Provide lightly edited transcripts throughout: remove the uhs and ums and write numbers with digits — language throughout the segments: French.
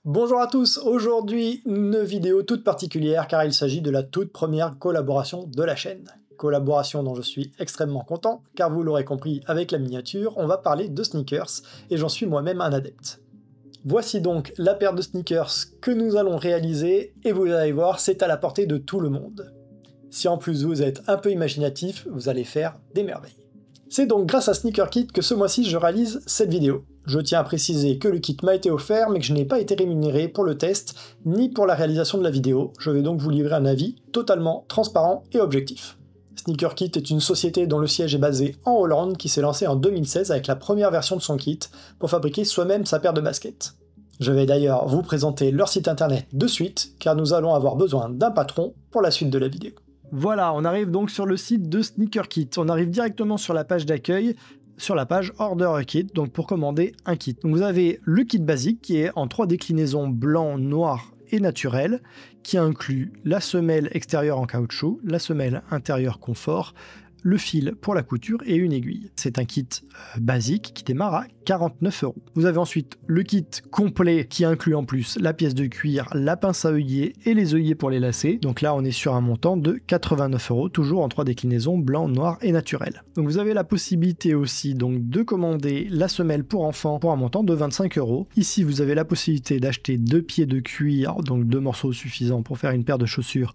Bonjour à tous, aujourd'hui une vidéo toute particulière car il s'agit de la toute première collaboration de la chaîne. Collaboration dont je suis extrêmement content car vous l'aurez compris avec la miniature, on va parler de sneakers et j'en suis moi-même un adepte. Voici donc la paire de sneakers que nous allons réaliser et vous allez voir c'est à la portée de tout le monde. Si en plus vous êtes un peu imaginatif, vous allez faire des merveilles. C'est donc grâce à Sneaker Kit que ce mois-ci je réalise cette vidéo. Je tiens à préciser que le kit m'a été offert mais que je n'ai pas été rémunéré pour le test ni pour la réalisation de la vidéo. Je vais donc vous livrer un avis totalement transparent et objectif. Sneaker Kit est une société dont le siège est basé en Hollande qui s'est lancée en 2016 avec la première version de son kit pour fabriquer soi-même sa paire de baskets. Je vais d'ailleurs vous présenter leur site internet de suite car nous allons avoir besoin d'un patron pour la suite de la vidéo. Voilà, on arrive donc sur le site de Sneaker Kit. On arrive directement sur la page d'accueil, sur la page Order a Kit, donc pour commander un kit. Donc vous avez le kit basique qui est en 3 déclinaisons blanc, noir et naturel, qui inclut la semelle extérieure en caoutchouc, la semelle intérieure confort, le fil pour la couture et une aiguille. C'est un kit basique qui démarre à 49 €. Vous avez ensuite le kit complet qui inclut en plus la pièce de cuir, la pince à œillet et les œillets pour les lacets. Donc là, on est sur un montant de 89 €, toujours en 3 déclinaisons blanc, noir et naturel. Donc vous avez la possibilité aussi donc de commander la semelle pour enfants pour un montant de 25 €. Ici, vous avez la possibilité d'acheter 2 pieds de cuir, donc 2 morceaux suffisants pour faire une paire de chaussures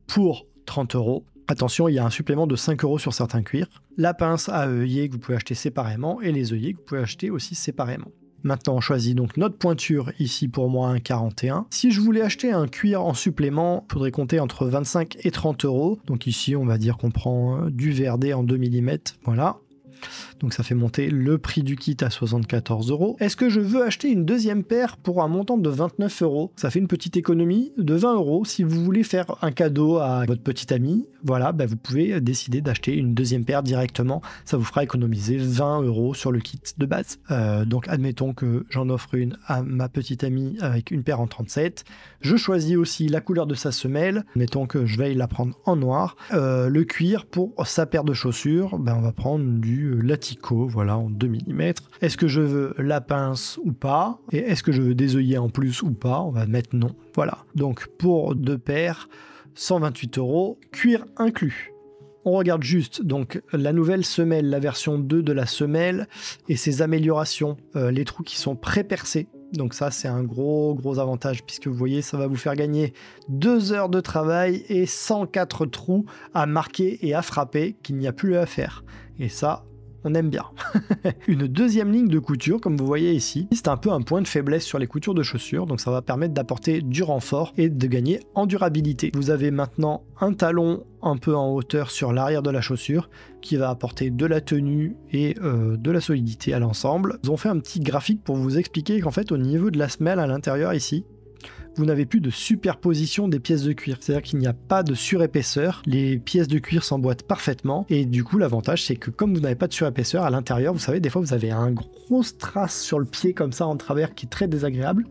pour 30 €. Attention, il y a un supplément de 5 € sur certains cuirs. La pince à œillet que vous pouvez acheter séparément et les œillets que vous pouvez acheter aussi séparément. Maintenant, on choisit donc notre pointure, ici pour moi un 41. Si je voulais acheter un cuir en supplément, il faudrait compter entre 25 et 30 €. Donc ici, on va dire qu'on prend du Verdé en 2 mm, voilà. Donc ça fait monter le prix du kit à 74 €. Est-ce que je veux acheter une deuxième paire pour un montant de 29 €? Ça fait une petite économie de 20 €. Si vous voulez faire un cadeau à votre petit ami, voilà, vous pouvez décider d'acheter une deuxième paire directement. Ça vous fera économiser 20 € sur le kit de base. Donc admettons que j'en offre une à ma petite amie avec une paire en 37. Je choisis aussi la couleur de sa semelle. Admettons que je veuille la prendre en noir. Le cuir pour sa paire de chaussures, on va prendre du Latico, voilà, en 2 mm. Est-ce que je veux la pince ou pas? Et est-ce que je veux des œillets en plus ou pas? On va mettre non. Voilà. Donc pour 2 paires, 128 €, cuir inclus. On regarde juste donc la nouvelle semelle, la version 2 de la semelle et ses améliorations, les trous qui sont pré-percés. Donc ça, c'est un gros avantage puisque vous voyez, ça va vous faire gagner 2 heures de travail et 104 trous à marquer et à frapper qu'il n'y a plus à faire. Et ça, on aime bien. Une deuxième ligne de couture, comme vous voyez ici, c'est un peu un point de faiblesse sur les coutures de chaussures, donc ça va permettre d'apporter du renfort et de gagner en durabilité. Vous avez maintenant un talon un peu en hauteur sur l'arrière de la chaussure qui va apporter de la tenue et de la solidité à l'ensemble. Ils ont fait un petit graphique pour vous expliquer qu'en fait au niveau de la semelle à l'intérieur ici, vous n'avez plus de superposition des pièces de cuir. C'est-à-dire qu'il n'y a pas de surépaisseur. Les pièces de cuir s'emboîtent parfaitement. Et du coup, l'avantage, c'est que comme vous n'avez pas de surépaisseur à l'intérieur, vous savez, des fois, vous avez un gros strass sur le pied comme ça en travers qui est très désagréable.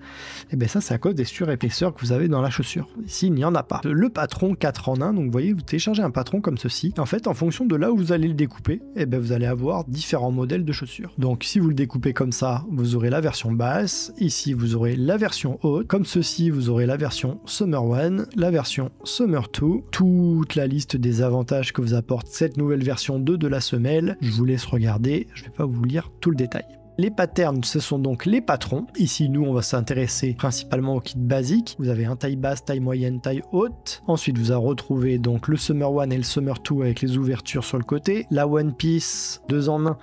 Et bien ça, c'est à cause des surépaisseurs que vous avez dans la chaussure. Ici, il n'y en a pas. Le patron 4 en 1, donc vous voyez, vous téléchargez un patron comme ceci. En fait, en fonction de là où vous allez le découper, vous allez avoir différents modèles de chaussures. Donc, si vous le découpez comme ça, vous aurez la version basse. Ici, vous aurez la version haute. Comme ceci, vous aurez la version Summer 1, la version Summer 2, toute la liste des avantages que vous apporte cette nouvelle version 2 de la semelle. Je vous laisse regarder, je ne vais pas vous lire tout le détail. Les patterns, ce sont donc les patrons. Ici, nous, on va s'intéresser principalement au kit basique. Vous avez un taille basse, taille moyenne, taille haute. Ensuite, vous allez retrouver donc le Summer 1 et le Summer 2 avec les ouvertures sur le côté. La One Piece 2 en 1,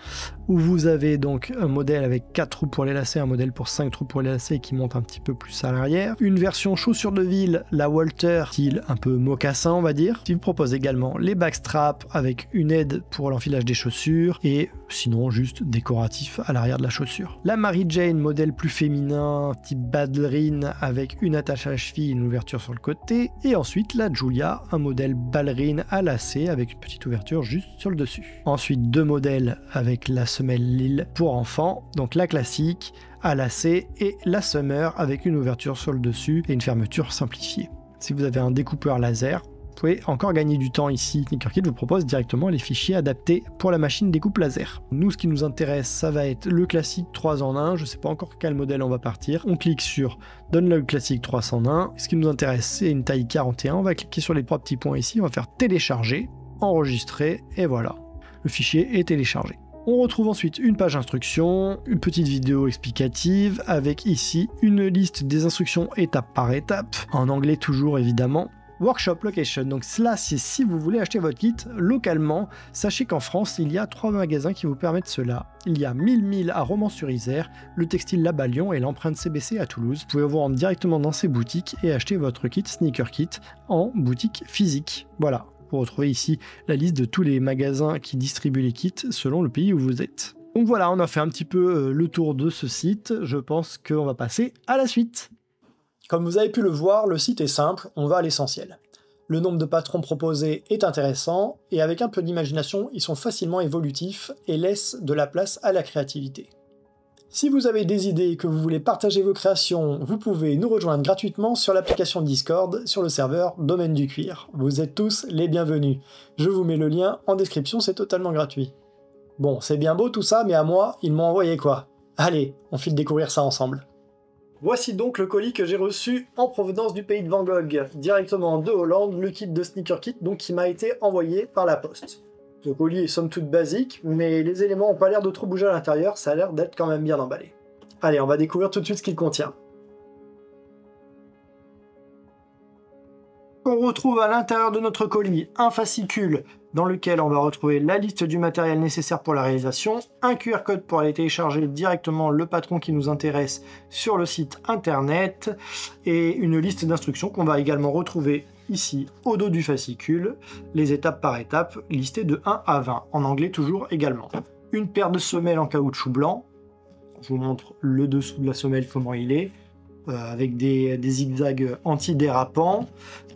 où vous avez donc un modèle avec 4 trous pour les lacets, un modèle pour 5 trous pour les lacets qui monte un petit peu plus à l'arrière. Une version chaussure de ville, la Walter, style un peu mocassin, on va dire. Qui vous propose également les backstraps avec une aide pour l'enfilage des chaussures et sinon juste décoratif à l'arrière de la chaussure. La Mary Jane, modèle plus féminin, type ballerine avec une attache à la cheville et une ouverture sur le côté. Et ensuite la Julia, un modèle ballerine à lacets avec une petite ouverture juste sur le dessus. Ensuite 2 modèles avec la semelle Lille pour enfants, donc la classique à lacets et la Summer avec une ouverture sur le dessus et une fermeture simplifiée. Si vous avez un découpeur laser, pouvez encore gagner du temps ici. Sneakerkit vous propose directement les fichiers adaptés pour la machine découpe laser. Nous, ce qui nous intéresse, ça va être le classique 3 en 1. Je ne sais pas encore quel modèle on va partir. On clique sur Download classique 3 en 1. Ce qui nous intéresse, c'est une taille 41. On va cliquer sur les 3 petits points ici. On va faire télécharger, enregistrer, et voilà. Le fichier est téléchargé. On retrouve ensuite une page instruction, une petite vidéo explicative avec ici une liste des instructions étape par étape, en anglais toujours évidemment. Workshop Location, donc cela c'est si vous voulez acheter votre kit localement. Sachez qu'en France il y a 3 magasins qui vous permettent cela. Il y a 1000 à Romans-sur-Isère, le Textile là-bas Lyon et l'Empreinte CBC à Toulouse. Vous pouvez vous rendre directement dans ces boutiques et acheter votre kit Sneaker Kit en boutique physique. Voilà. Vous retrouvez ici la liste de tous les magasins qui distribuent les kits selon le pays où vous êtes. Donc voilà, on a fait un petit peu le tour de ce site. Je pense qu'on va passer à la suite. Comme vous avez pu le voir, le site est simple, on va à l'essentiel. Le nombre de patrons proposés est intéressant, et avec un peu d'imagination, ils sont facilement évolutifs et laissent de la place à la créativité. Si vous avez des idées et que vous voulez partager vos créations, vous pouvez nous rejoindre gratuitement sur l'application Discord sur le serveur Domaine du Cuir. Vous êtes tous les bienvenus. Je vous mets le lien en description, c'est totalement gratuit. Bon, c'est bien beau tout ça, mais à moi, ils m'ont envoyé quoi? Allez, on file découvrir ça ensemble. Voici donc le colis que j'ai reçu en provenance du pays de Van Gogh, directement de Hollande, le kit de Sneaker Kit, donc qui m'a été envoyé par la poste. Le colis est somme toute basique, mais les éléments n'ont pas l'air de trop bouger à l'intérieur, ça a l'air d'être quand même bien emballé. Allez, on va découvrir tout de suite ce qu'il contient. On retrouve à l'intérieur de notre colis un fascicule dans lequel on va retrouver la liste du matériel nécessaire pour la réalisation, un QR code pour aller télécharger directement le patron qui nous intéresse sur le site internet, et une liste d'instructions qu'on va également retrouver ici au dos du fascicule, les étapes par étape, listées de 1 à 20, en anglais toujours également. Une paire de semelles en caoutchouc blanc, je vous montre le dessous de la semelle comment il est, avec des zigzags antidérapants.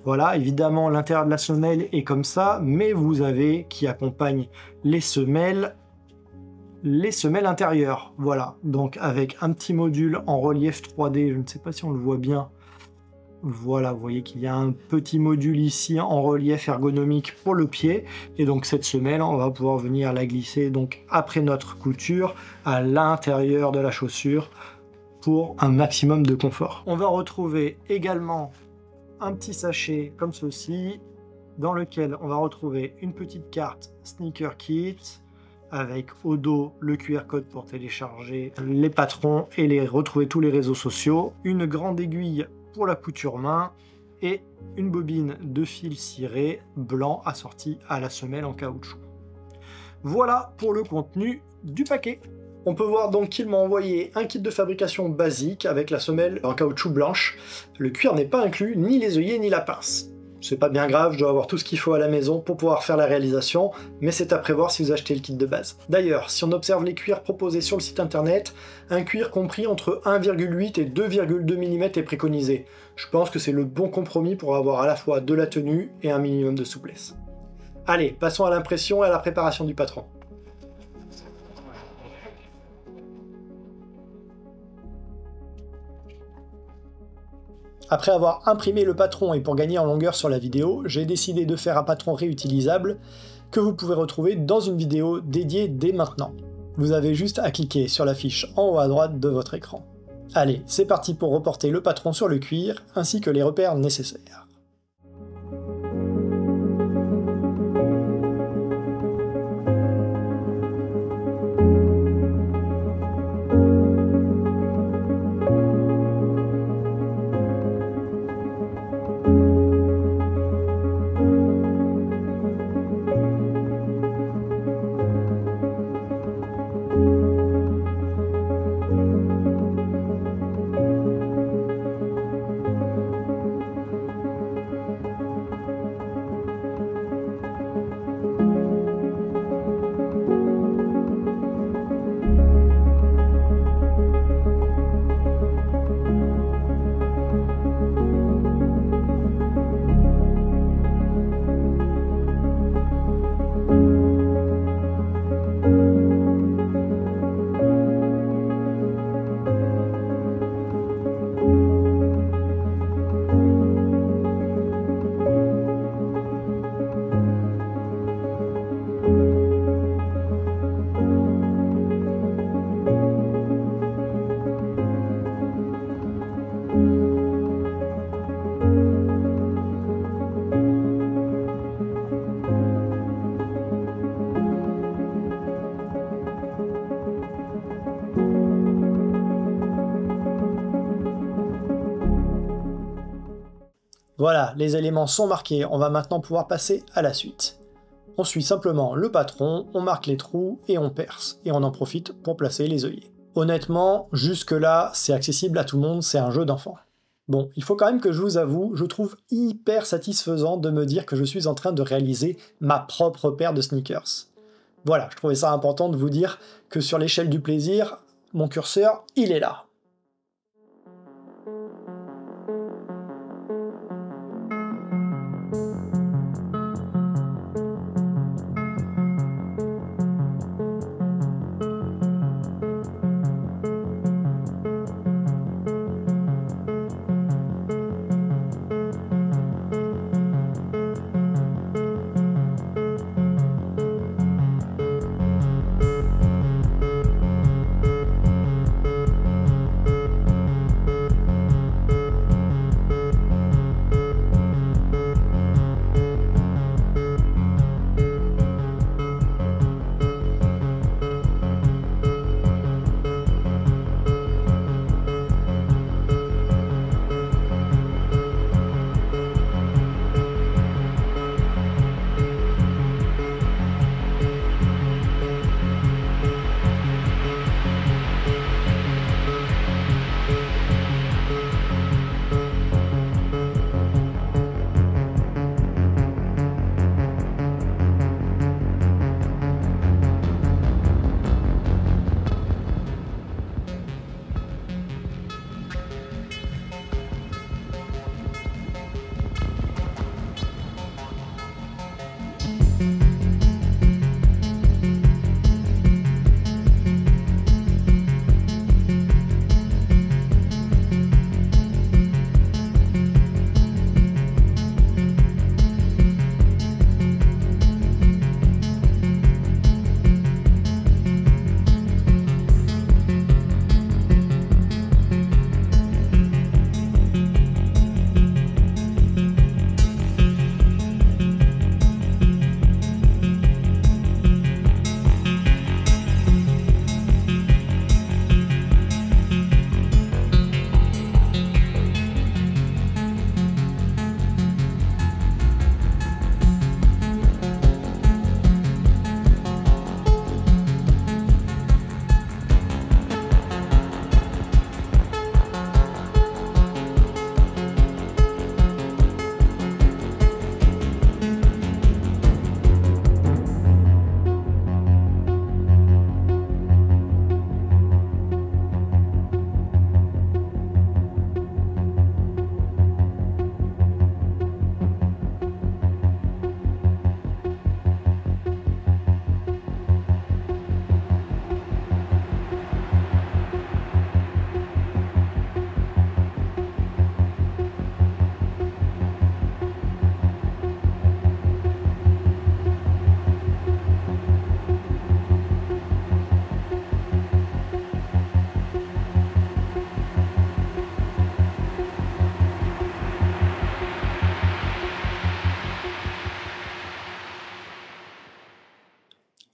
Voilà, évidemment l'intérieur de la semelle est comme ça, mais vous avez qui accompagne les semelles intérieures. Voilà, donc avec un petit module en relief 3D, je ne sais pas si on le voit bien. Voilà, vous voyez qu'il y a un petit module ici en relief ergonomique pour le pied, et donc cette semelle, on va pouvoir venir la glisser donc après notre couture à l'intérieur de la chaussure pour un maximum de confort. On va retrouver également un petit sachet comme ceci, dans lequel on va retrouver une petite carte Sneaker Kit, avec au dos le QR code pour télécharger les patrons et les retrouver tous les réseaux sociaux, une grande aiguille pour la couture main, et une bobine de fil ciré blanc assortie à la semelle en caoutchouc. Voilà pour le contenu du paquet. On peut voir donc qu'il m'a envoyé un kit de fabrication basique avec la semelle en caoutchouc blanche. Le cuir n'est pas inclus, ni les œillets ni la pince. C'est pas bien grave, je dois avoir tout ce qu'il faut à la maison pour pouvoir faire la réalisation, mais c'est à prévoir si vous achetez le kit de base. D'ailleurs, si on observe les cuirs proposés sur le site internet, un cuir compris entre 1,8 et 2,2 mm est préconisé. Je pense que c'est le bon compromis pour avoir à la fois de la tenue et un minimum de souplesse. Allez, passons à l'impression et à la préparation du patron. Après avoir imprimé le patron et pour gagner en longueur sur la vidéo, j'ai décidé de faire un patron réutilisable que vous pouvez retrouver dans une vidéo dédiée dès maintenant. Vous avez juste à cliquer sur la fiche en haut à droite de votre écran. Allez, c'est parti pour reporter le patron sur le cuir ainsi que les repères nécessaires. Voilà, les éléments sont marqués, on va maintenant pouvoir passer à la suite. On suit simplement le patron, on marque les trous et on perce, et on en profite pour placer les œillets. Honnêtement, jusque-là, c'est accessible à tout le monde, c'est un jeu d'enfant. Bon, il faut quand même que je vous avoue, je trouve hyper satisfaisant de me dire que je suis en train de réaliser ma propre paire de sneakers. Voilà, je trouvais ça important de vous dire que sur l'échelle du plaisir, mon curseur, il est là.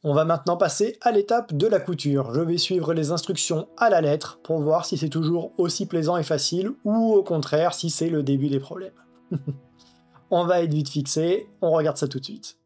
On va maintenant passer à l'étape de la couture. Je vais suivre les instructions à la lettre pour voir si c'est toujours aussi plaisant et facile ou au contraire si c'est le début des problèmes. On va être vite fixé, on regarde ça tout de suite.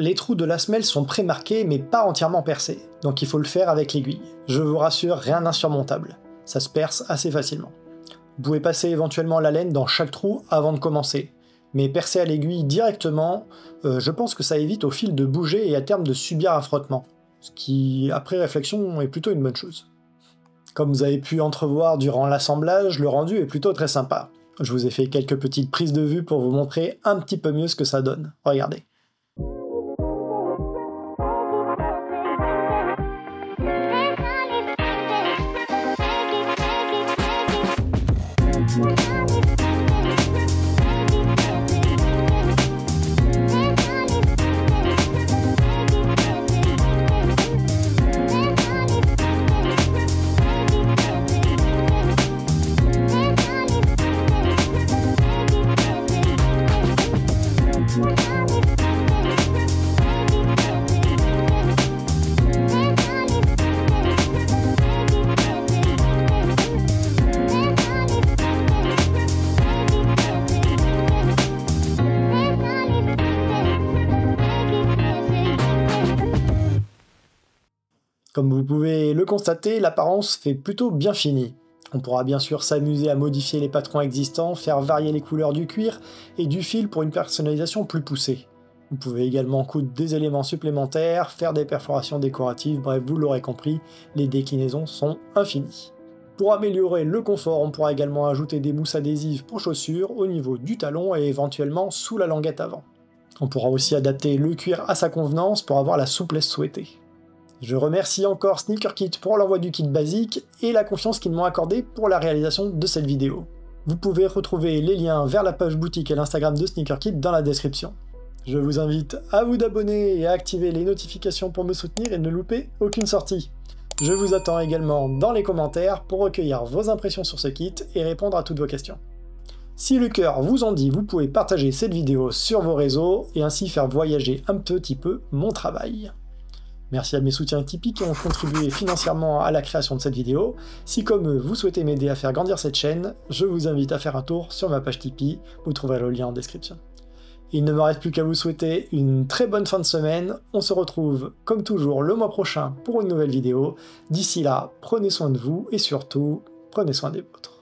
les trous de la semelle sont pré-marqués mais pas entièrement percés, donc il faut le faire avec l'aiguille. Je vous rassure, rien d'insurmontable, ça se perce assez facilement. Vous pouvez passer éventuellement la laine dans chaque trou avant de commencer, mais percer à l'aiguille directement, je pense que ça évite au fil de bouger et à terme de subir un frottement, ce qui, après réflexion, est plutôt une bonne chose. Comme vous avez pu entrevoir durant l'assemblage, le rendu est plutôt très sympa. Je vous ai fait quelques petites prises de vue pour vous montrer un petit peu mieux ce que ça donne. Regardez. Comme vous pouvez le constater, l'apparence fait plutôt bien fini. On pourra bien sûr s'amuser à modifier les patrons existants, faire varier les couleurs du cuir et du fil pour une personnalisation plus poussée. Vous pouvez également coudre des éléments supplémentaires, faire des perforations décoratives, bref, vous l'aurez compris, les déclinaisons sont infinies. Pour améliorer le confort, on pourra également ajouter des mousses adhésives pour chaussures au niveau du talon et éventuellement sous la languette avant. On pourra aussi adapter le cuir à sa convenance pour avoir la souplesse souhaitée. Je remercie encore SneakerKit pour l'envoi du kit basique et la confiance qu'ils m'ont accordée pour la réalisation de cette vidéo. Vous pouvez retrouver les liens vers la page boutique et l'Instagram de SneakerKit dans la description. Je vous invite à vous abonner et à activer les notifications pour me soutenir et ne louper aucune sortie. Je vous attends également dans les commentaires pour recueillir vos impressions sur ce kit et répondre à toutes vos questions. Si le cœur vous en dit, vous pouvez partager cette vidéo sur vos réseaux et ainsi faire voyager un petit peu mon travail. Merci à mes soutiens Tipeee qui ont contribué financièrement à la création de cette vidéo. Si comme eux, vous souhaitez m'aider à faire grandir cette chaîne, je vous invite à faire un tour sur ma page Tipeee, vous trouverez le lien en description. Il ne me reste plus qu'à vous souhaiter une très bonne fin de semaine, on se retrouve comme toujours le mois prochain pour une nouvelle vidéo. D'ici là, prenez soin de vous et surtout, prenez soin des vôtres.